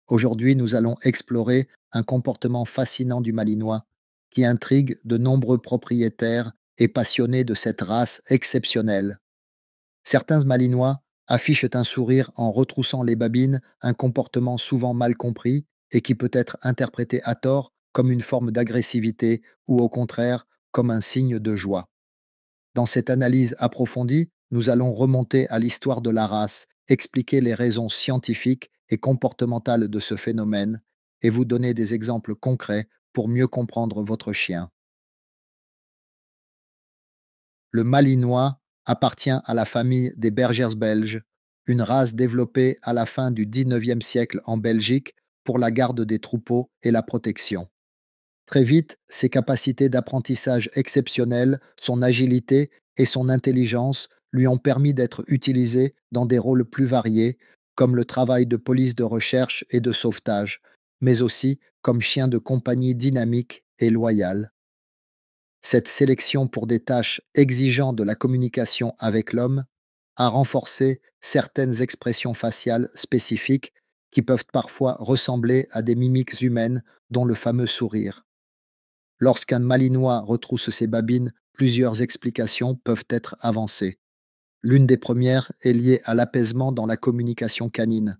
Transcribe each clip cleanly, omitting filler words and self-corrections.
Aujourd'hui, nous allons explorer un comportement fascinant du Malinois qui intrigue de nombreux propriétaires et passionnés de cette race exceptionnelle. Certains Malinois affichent un sourire en retroussant les babines, un comportement souvent mal compris et qui peut être interprété à tort comme une forme d'agressivité ou au contraire comme un signe de joie. Dans cette analyse approfondie, nous allons remonter à l'histoire de la race, expliquer les raisons scientifiques et comportementales de ce phénomène et vous donner des exemples concrets pour mieux comprendre votre chien. Le Malinois appartient à la famille des Bergers belges, une race développée à la fin du 19e siècle en Belgique pour la garde des troupeaux et la protection. Très vite, ses capacités d'apprentissage exceptionnelles, son agilité et son intelligence lui ont permis d'être utilisé dans des rôles plus variés, comme le travail de police de recherche et de sauvetage, mais aussi comme chien de compagnie dynamique et loyal. Cette sélection pour des tâches exigeant de la communication avec l'homme a renforcé certaines expressions faciales spécifiques qui peuvent parfois ressembler à des mimiques humaines, dont le fameux sourire. Lorsqu'un Malinois retrousse ses babines, plusieurs explications peuvent être avancées. L'une des premières est liée à l'apaisement dans la communication canine.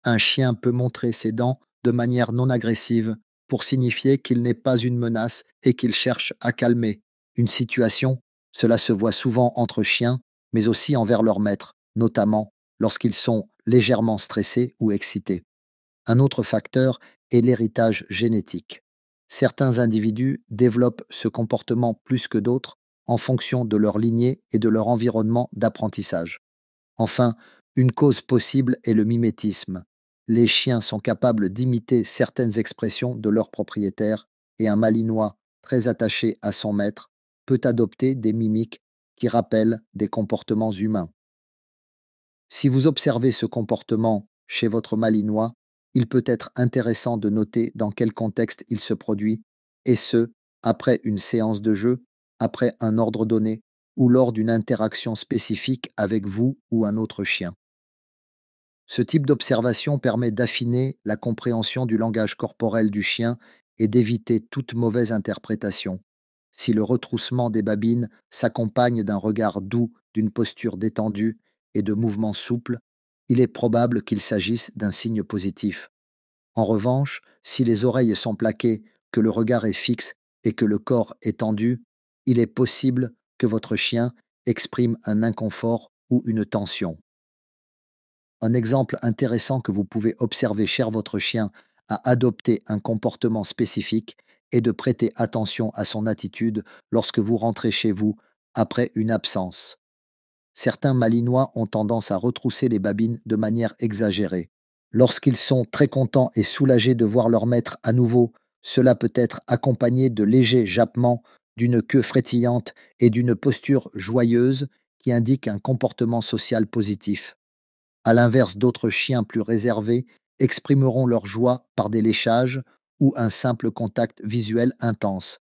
Un chien peut montrer ses dents de manière non agressive pour signifier qu'il n'est pas une menace et qu'il cherche à calmer une situation. Cela se voit souvent entre chiens, mais aussi envers leur maître, notamment lorsqu'ils sont légèrement stressés ou excités. Un autre facteur est l'héritage génétique. Certains individus développent ce comportement plus que d'autres en fonction de leur lignée et de leur environnement d'apprentissage. Enfin, une cause possible est le mimétisme. Les chiens sont capables d'imiter certaines expressions de leurs propriétaires et un Malinois très attaché à son maître peut adopter des mimiques qui rappellent des comportements humains. Si vous observez ce comportement chez votre Malinois, il peut être intéressant de noter dans quel contexte il se produit, et ce, après une séance de jeu, après un ordre donné, ou lors d'une interaction spécifique avec vous ou un autre chien. Ce type d'observation permet d'affiner la compréhension du langage corporel du chien et d'éviter toute mauvaise interprétation. Si le retroussement des babines s'accompagne d'un regard doux, d'une posture détendue et de mouvements souples, il est probable qu'il s'agisse d'un signe positif. En revanche, si les oreilles sont plaquées, que le regard est fixe et que le corps est tendu, il est possible que votre chien exprime un inconfort ou une tension. Un exemple intéressant que vous pouvez observer chez votre chien à adopter un comportement spécifique est de prêter attention à son attitude lorsque vous rentrez chez vous après une absence. Certains Malinois ont tendance à retrousser les babines de manière exagérée. Lorsqu'ils sont très contents et soulagés de voir leur maître à nouveau, cela peut être accompagné de légers jappements, d'une queue frétillante et d'une posture joyeuse qui indique un comportement social positif. À l'inverse, d'autres chiens plus réservés exprimeront leur joie par des léchages ou un simple contact visuel intense.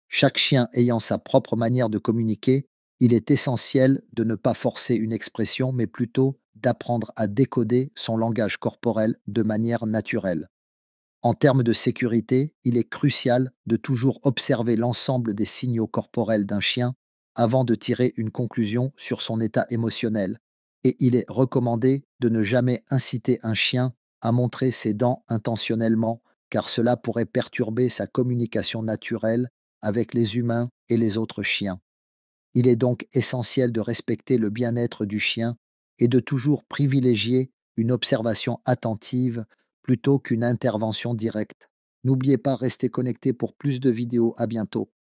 Chaque chien ayant sa propre manière de communiquer, il est essentiel de ne pas forcer une expression, mais plutôt d'apprendre à décoder son langage corporel de manière naturelle. En termes de sécurité, il est crucial de toujours observer l'ensemble des signaux corporels d'un chien avant de tirer une conclusion sur son état émotionnel, et il est recommandé de ne jamais inciter un chien à montrer ses dents intentionnellement, car cela pourrait perturber sa communication naturelle avec les humains et les autres chiens. Il est donc essentiel de respecter le bien-être du chien et de toujours privilégier une observation attentive plutôt qu'une intervention directe. N'oubliez pas, restez connecté pour plus de vidéos. À bientôt.